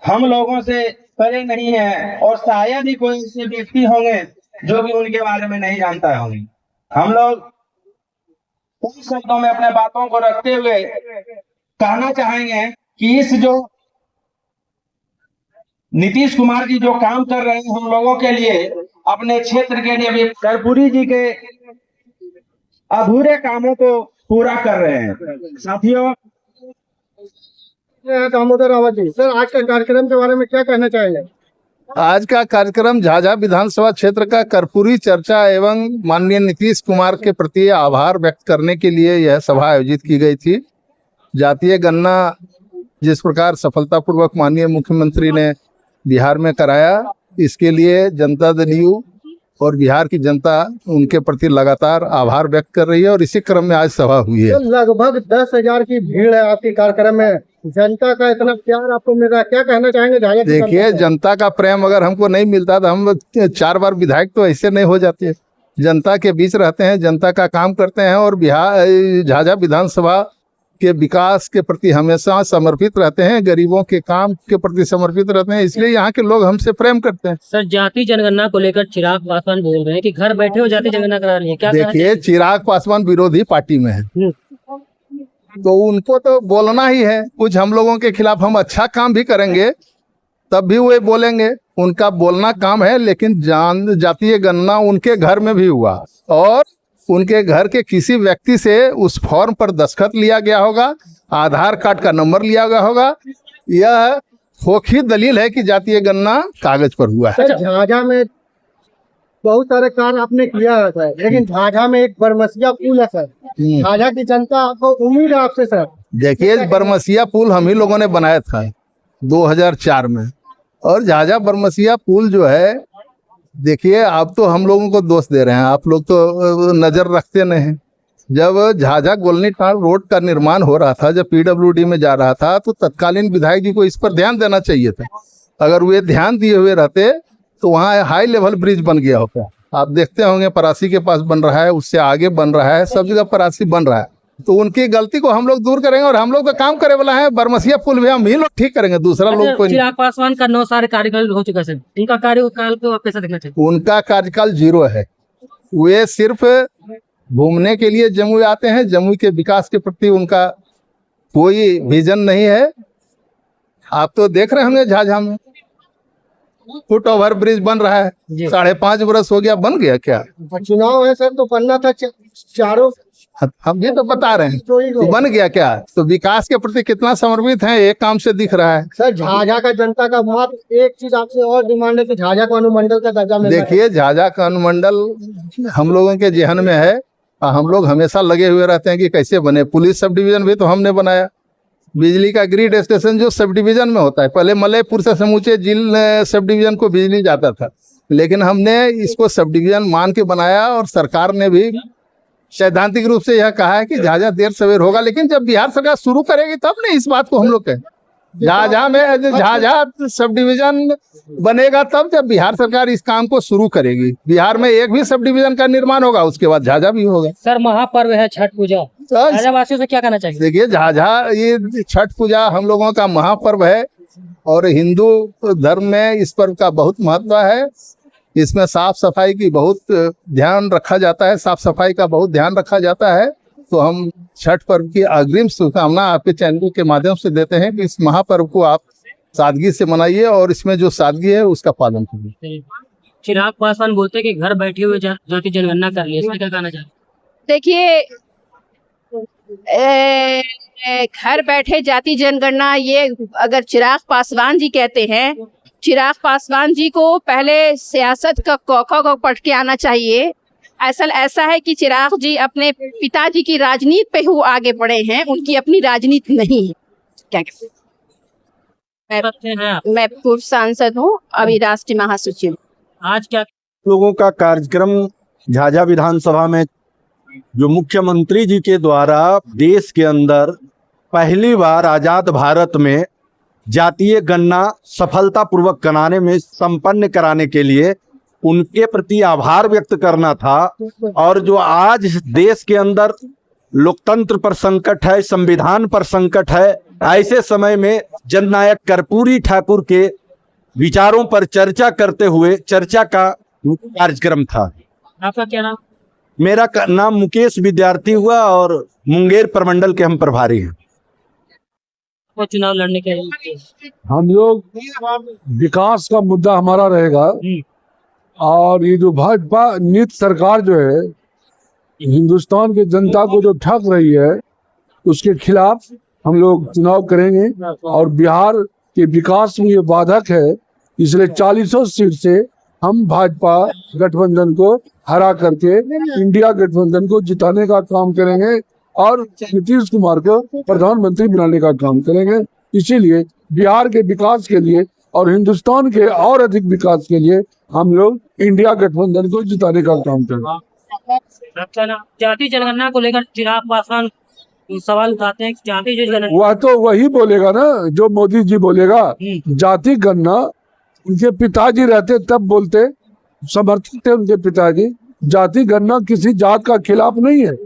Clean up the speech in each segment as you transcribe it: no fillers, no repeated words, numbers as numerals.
हम लोगों से परे नहीं है और शायद ही कोई ऐसे व्यक्ति होंगे जो भी उनके बारे में नहीं जानता होंगे। हम लोग उन शब्दों में अपने बातों को रखते हुए कहना चाहेंगे कि इस जो नीतीश कुमार जी जो काम कर रहे हैं हम लोगों के लिए, अपने क्षेत्र के लिए भी कर्पूरी जी के अधूरे कामों को पूरा कर रहे हैं। साथियों, दामोदर रावत जी, सर आज का कार्यक्रम के बारे में क्या कहना चाहेंगे? आज का कार्यक्रम झाझा विधानसभा क्षेत्र का कर्पूरी चर्चा एवं माननीय नीतीश कुमार के प्रति आभार व्यक्त करने के लिए यह सभा आयोजित की गई थी। जातीय गणना जिस प्रकार सफलतापूर्वक माननीय मुख्यमंत्री ने बिहार में कराया, इसके लिए जनता दल यू और बिहार की जनता उनके प्रति लगातार आभार व्यक्त कर रही है और इसी क्रम में आज सभा हुई है। तो लगभग 10,000 की भीड़ है आपके कार्यक्रम में, जनता का इतना प्यार आपको मिल रहा है, क्या कहना चाहेंगे? देखिए, जनता का प्रेम अगर हमको नहीं मिलता तो हम 4 बार विधायक तो ऐसे नहीं हो जाते। जनता के बीच रहते हैं, जनता का काम करते हैं और बिहार झाझा विधानसभा के विकास के प्रति हमेशा समर्पित रहते हैं, गरीबों के काम के प्रति समर्पित रहते हैं, इसलिए यहाँ के लोग हमसे प्रेम करते हैं। सर, जाति जनगणना को लेकर चिराग पासवान बोल रहे हैं कि घर बैठे हो जाति जनगणना करा रही है, क्या? देखिए, चिराग पासवान विरोधी पार्टी में है तो उनको तो बोलना ही है। कुछ हम लोगों के खिलाफ हम अच्छा काम भी करेंगे तब भी वे बोलेंगे, उनका बोलना काम है। लेकिन जातीय गणना उनके घर में भी हुआ और उनके घर के किसी व्यक्ति से उस फॉर्म पर दस्तखत लिया गया होगा, आधार कार्ड का नंबर लिया गया होगा। यह फोखी दलील है कि जातीय गणना कागज पर हुआ है। झाझा में बहुत सारे कार्य आपने किया है सर, लेकिन झाझा में एक बरमसिया पुल है सर, झाझा की जनता को उम्मीद है आपसे सर। देखिए, बरमसिया पुल हम ही लोगों ने बनाया था 2004 में और झाझा बरमसिया पुल जो है, देखिए आप तो हम लोगों को दोष दे रहे हैं, आप लोग तो नज़र रखते नहीं। जब झाझा गोलनी टाल रोड का निर्माण हो रहा था, जब पीडब्ल्यूडी में जा रहा था, तो तत्कालीन विधायक जी को इस पर ध्यान देना चाहिए था। अगर वे ध्यान दिए हुए रहते तो वहाँ हाई लेवल ब्रिज बन गया होता। आप देखते होंगे परासी के पास बन रहा है, उससे आगे बन रहा है, सब जगह परासी बन रहा है। तो उनकी गलती को हम लोग दूर करेंगे और हम लोग का काम करे वाला है। बरमसिया पुल भी हम ही लोग ठीक करेंगे, दूसरा लोग कोई नहीं। चिराग पासवान का 9 साल कार्यकाल हो चुका है, इनका कार्यकाल को आप कैसा देखना चाहिए? उनका कार्यकाल 0 है। वे सिर्फ घूमने के लिए जमुई आते हैं, जमुई के विकास के प्रति उनका कोई विजन नहीं है। आप तो देख रहे होंगे झाझा में फुट ओवर ब्रिज बन रहा है, 5.5 बरस हो गया, बन गया क्या? चुनाव है सर तो बनना था चारों, हम ये तो बता रहे हैं, तो बन गया क्या? तो विकास के प्रति कितना समर्पित है, एक काम से दिख रहा है। सर, झाझा का जनता का मात्र एक चीज आपसे और डिमांड है कि झाझा को अनुमंडल का दर्जा मिले। देखिए, झाझा का अनुमंडल हम लोगों के जहन में है, हम लोग हमेशा लगे हुए रहते हैं कि कैसे बने। पुलिस सब डिवीजन भी तो हमने बनाया, बिजली का ग्रिड स्टेशन जो सब डिवीजन में होता है। पहले मलयपुर से समूचे जिले सब डिवीजन को बिजली जाता था, लेकिन हमने इसको सब डिवीजन मान के बनाया और सरकार ने भी सैद्धांतिक रूप से यह कहा है कि झाझा देर सवेर होगा, लेकिन जब बिहार सरकार शुरू करेगी तब नहीं इस बात को हम लोग कहें। झाझा में झाझा सब डिवीजन बनेगा तब जब बिहार सरकार इस काम को शुरू करेगी। बिहार में एक भी सब डिवीजन का निर्माण होगा, उसके बाद झाझा भी होगा। सर, महापर्व है छठ पूजा, झाझा वासियों से क्या कहना चाहिए? देखिए, झाझा ये छठ पूजा हम लोगों का महापर्व है और हिंदू धर्म में इस पर्व का बहुत महत्व है। इसमें साफ सफाई की बहुत ध्यान रखा जाता है, साफ सफाई का बहुत ध्यान रखा जाता है। तो हम छठ पर्व की अग्रिम शुभकामना आपके चैनल के माध्यम से देते हैं कि इस महापर्व को आप सादगी से मनाइए और इसमें जो सादगी है उसका पालन करिए। चिराग पासवान बोलते हैं कि घर बैठे हुए जाति जनगणना कर ली, इसमें क्या कहना चाहिए? देखिए, घर बैठे जाति जनगणना, ये अगर चिराग पासवान जी कहते हैं, चिराग पासवान जी को पहले सियासत का कौखा को पढ़ के आना चाहिए। ऐसा है कि चिराग जी अपने पिताजी की राजनीति पे ही आगे बढ़े हैं, उनकी अपनी राजनीति नहीं है। क्या मैं पूर्व सांसद हूँ, अभी राष्ट्रीय महासचिव। आज क्या लोगों का कार्यक्रम झाझा विधानसभा में जो मुख्यमंत्री जी के द्वारा देश के अंदर पहली बार आजाद भारत में जातीय गणना सफलतापूर्वक कराने में संपन्न कराने के लिए उनके प्रति आभार व्यक्त करना था। और जो आज देश के अंदर लोकतंत्र पर संकट है, संविधान पर संकट है। ऐसे समय में जननायक कर्पूरी ठाकुर के विचारों पर चर्चा करते हुए चर्चा का कार्यक्रम था। आपका क्या नाम? मेरा नाम मुकेश विद्यार्थी हुआ और मुंगेर प्रमंडल के हम प्रभारी हैं। वो चुनाव लड़ने के लिए हम लोग विकास का मुद्दा हमारा रहेगा। और ये जो भाजपा नीति सरकार जो है हिंदुस्तान की जनता को जो ठग रही है उसके खिलाफ हम लोग चुनाव करेंगे। और बिहार के विकास में ये बाधक है, इसलिए 40 सीट से हम भाजपा गठबंधन को हरा करके इंडिया गठबंधन को जिताने का काम करेंगे और नीतीश कुमार को प्रधानमंत्री बनाने का काम करेंगे। इसीलिए बिहार के विकास के लिए और हिंदुस्तान के और अधिक विकास के लिए हम लोग इंडिया गठबंधन को जिताने का काम करेंगे। जाति जनगणना को लेकर चिराग पासवान सवाल उठाते हैं कि जाति जनगणना वह तो वही बोलेगा ना जो मोदी जी बोलेगा। जाति गणना उनके पिताजी रहते तब बोलते, समर्थक थे उनके पिताजी। जाति गणना किसी जात का खिलाफ नहीं है।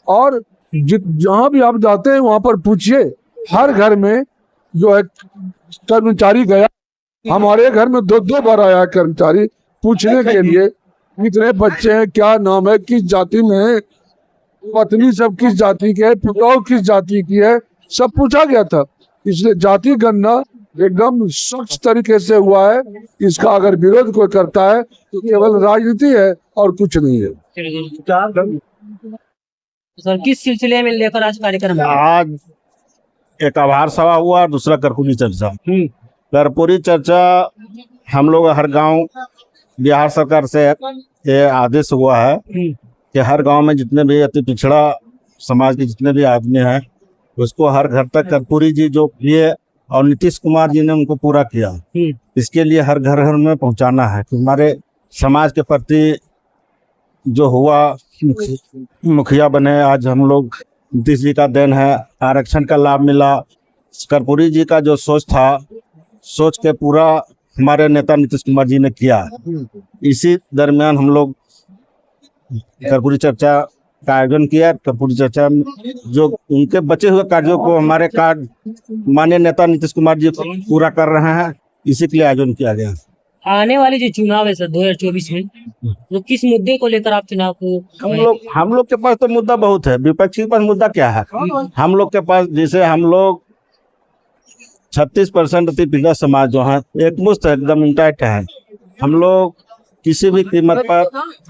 और जहाँ भी आप जाते हैं वहाँ पर पूछिए, हर घर में जो है कर्मचारी गया, हमारे घर में 2 बार आया कर्मचारी पूछने के लिए कितने बच्चे हैं, क्या नाम है, किस जाति में है, पत्नी सब किस जाति के है, पुतौह किस जाति की है, सब पूछा गया था। इसलिए जाति गणना एकदम स्वच्छ तरीके से हुआ है। इसका अगर विरोध कोई करता है तो केवल राजनीति है और कुछ नहीं है। सर किस सिलसिले में लेकर आज कार्यक्रम है? आज एक आभार सभा हुआ, दूसरा कर्पूरी चर्चा। कर्पूरी चर्चा हम लोग हर गांव, बिहार सरकार से ये आदेश हुआ है कि हर गांव में जितने भी अति पिछड़ा समाज के जितने भी आदमी हैं उसको हर घर तक कर्पूरी जी जो किए और नीतीश कुमार जी ने उनको पूरा किया, इसके लिए हर घर घर में पहुंचाना है कि हमारे समाज के प्रति जो हुआ मुखिया बने। आज हम लोग नीतीश जी का देन है, आरक्षण का लाभ मिला। कर्पूरी जी का जो सोच था, सोच के पूरा हमारे नेता नीतीश कुमार जी ने किया। इसी दरमियान हम लोग कर्पूरी चर्चा का आयोजन किया। कर्पूरी चर्चा में जो उनके बचे हुए कार्यों को हमारे कार्य माननीय नेता नीतीश कुमार जी पूरा कर रहे हैं, इसी के लिए आयोजन किया गया। आने वाली जो चुनाव है सर 2024 में, तो किस मुद्दे को लेकर आप चुनाव को? हम लोग के पास तो मुद्दा बहुत है। विपक्षी के पास मुद्दा क्या है? हम लोग के पास जैसे हम लोग 36% अति पिछड़ा समाज जो है एकमुश्त एकदम इंटैक्ट है। हम लोग किसी भी कीमत पर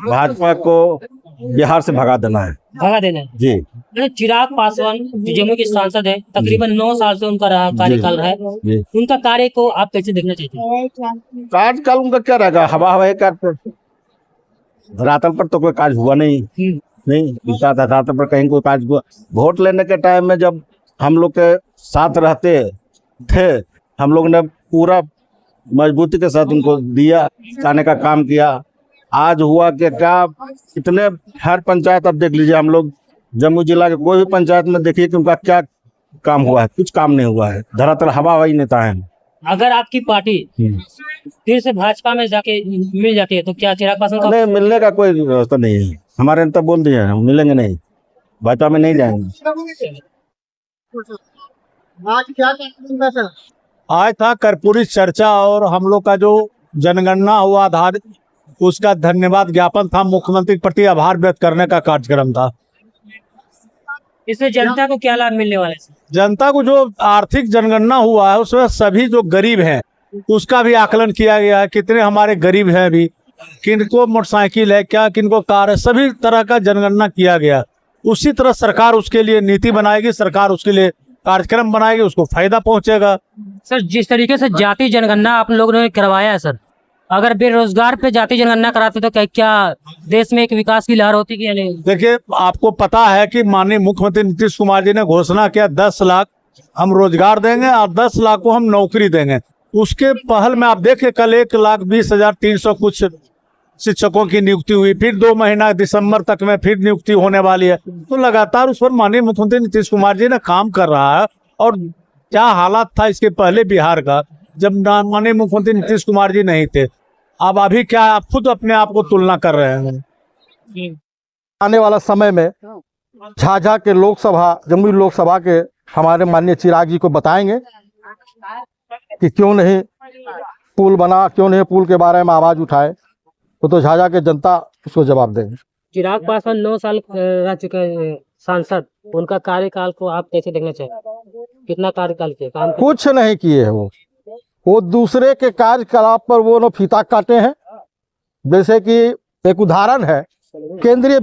भाजपा को बिहार से भगा देना है जी। चिराग पासवान जम्मू के सांसद है, तकरीबन 9 साल से उनका कार्यकाल है। उनका कार्य को आप कैसे देखना चाहते हैं? कार्यकाल उनका क्या रहेगा? हवा हवाई कार्य, धरातल पर तो कोई कार्य हुआ नहीं धरातल पर कहीं कोई कार्य हुआ। वोट लेने के टाइम में जब हम लोग के साथ रहते थे, हम लोग ने पूरा मजबूती के साथ उनको दिया, जाने का काम किया। आज हुआ कि क्या इतने हर पंचायत, अब देख लीजिए हम लोग जम्मू जिला के कोई भी पंचायत में देखिए कि उनका क्या काम हुआ है, कुछ काम नहीं हुआ है। धरातल हवा हवाई नेता है। अगर आपकी पार्टी फिर से भाजपा में जाके मिल जाती है तो क्या चिराग पासवान नहीं, मिलने का कोई व्यवस्था नहीं है। हमारे नेता बोल दिए हैं मिलेंगे नहीं, भाजपा में नहीं जाएंगे। आज क्या कार्यक्रम था सर? आज था कर्पूरी चर्चा और हम लोग का जो जनगणना हुआ आधारित उसका धन्यवाद ज्ञापन था, मुख्यमंत्री के प्रति आभार व्यक्त करने का कार्यक्रम था। इसमें जनता को क्या लाभ मिलने वाला है? जनता को जो आर्थिक जनगणना हुआ है उसमें सभी जो गरीब हैं उसका भी आकलन किया गया है। कितने हमारे गरीब हैं अभी, किनको मोटरसाइकिल है, क्या किनको कार है, सभी तरह का जनगणना किया गया। उसी तरह सरकार उसके लिए नीति बनाएगी, सरकार उसके लिए कार्यक्रम बनाएगी, उसको फायदा पहुंचेगा। सर जिस तरीके से जाति जनगणना आप लोगों ने करवाया है सर, अगर बेरोजगार पे जाति जनगणना कराते तो क्या देश में एक विकास की लहर होती कि नहीं? देखिए, आपको पता है कि माननीय मुख्यमंत्री नीतीश कुमार जी ने घोषणा किया 10 लाख हम रोजगार देंगे और 10 लाख को हम नौकरी देंगे। उसके पहल में आप देखिए कल 1,20,300 कुछ शिक्षकों की नियुक्ति हुई, फिर 2 महीना दिसंबर तक में फिर नियुक्ति होने वाली है। तो लगातार उस पर माननीय मुख्यमंत्री नीतीश कुमार जी ने काम कर रहा है। और क्या हालात था इसके पहले बिहार का जब माननीय मुख्यमंत्री नीतीश कुमार जी नहीं थे, अब अभी क्या आप खुद अपने आप को तुलना कर रहे हैं। आने वाला समय में झाझा के जमुई लोकसभा के हमारे माननीय चिराग जी को बताएंगे कि क्यों नहीं पुल बना, क्यों नहीं पुल के बारे में आवाज उठाए, तो झाझा के जनता उसको जवाब देंगे। चिराग पासवान 9 साल रह चुके हैं सांसद, उनका कार्यकाल को आप कैसे देखना चाहिए? कितना कार्यकाल किए काम? कुछ नहीं किए हैं वो दूसरे के कार्यकलाप पर वो फीता काटे हैं। जैसे कि एक उदाहरण है केंद्रीय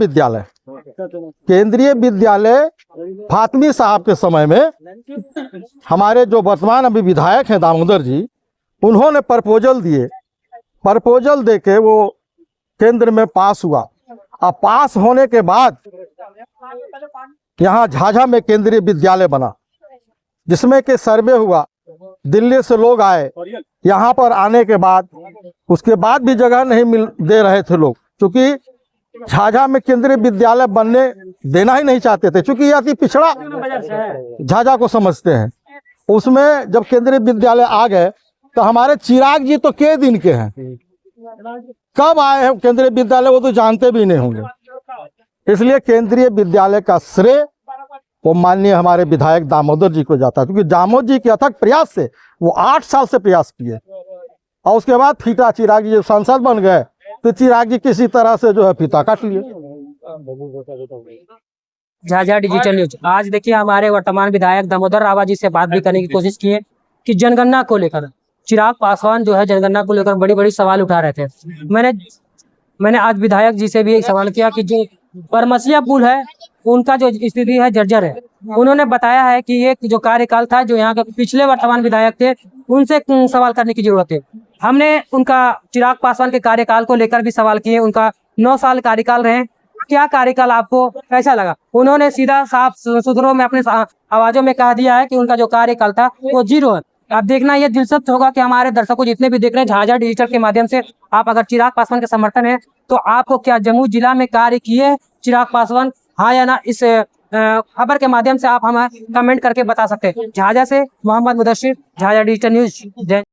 विद्यालय फातमी साहब के समय में हमारे जो वर्तमान अभी विधायक हैं दामोदर जी, उन्होंने प्रपोजल दे के वो केंद्र में पास हुआ। अब पास होने के बाद यहाँ झाझा में केंद्रीय विद्यालय बना, जिसमें के सर्वे हुआ, दिल्ली से लोग आए। यहाँ पर आने के बाद उसके बाद भी जगह नहीं दे रहे थे लोग, क्योंकि झाझा में केंद्रीय विद्यालय बनने देना ही नहीं चाहते थे, क्योंकि अति पिछड़ा झाझा को समझते हैं। उसमें जब केंद्रीय विद्यालय आ गए तो हमारे चिराग जी तो के दिन के हैं, कब आए हैं केंद्रीय विद्यालय वो तो जानते भी नहीं होंगे। इसलिए केंद्रीय विद्यालय का श्रेय वो माननीय हमारे विधायक दामोदर जी को जाता है, क्योंकि दामोदर जी के अथक प्रयास से वो 8 साल से प्रयास किए और उसके बाद फीता चिराग जी जब सांसद बन गए तो चिराग जी किसी तरह से जो है फीता काट लिए। झाझा डिजिटल न्यूज आज देखिए हमारे वर्तमान विधायक दामोदर रावत जी से बात भी करने की कोशिश की है कि जनगणना को लेकर चिराग पासवान जो है जनगणना को लेकर बड़ी बड़ी सवाल उठा रहे थे। मैंने आज विधायक जी से भी एक सवाल किया कि जो बरमसिया पुल है उनका जो स्थिति है जर्जर है। उन्होंने बताया है कि ये जो कार्यकाल था, जो यहाँ के पिछले वर्तमान विधायक थे उनसे सवाल करने की जरूरत है। हमने उनका चिराग पासवान के कार्यकाल को लेकर भी सवाल किए। उनका 9 साल कार्यकाल रहे, क्या कार्यकाल आपको कैसा लगा? उन्होंने सीधा साफ सुथरों में अपने आवाजों में कह दिया है कि उनका जो कार्यकाल था वो 0 है। अब देखना ये दिलचस्प होगा कि हमारे दर्शकों जितने भी देख रहे हैं झाझा डिजिटल के माध्यम से, आप अगर चिराग पासवान के समर्थन है तो आपको क्या जमुई जिला में कार्य किए चिराग पासवान, हाँ या ना? इस खबर के माध्यम से आप हमें कमेंट करके बता सकते हैं। झाझा से मोहम्मद मुदस्सिर, झाझा डिजिटल न्यूज।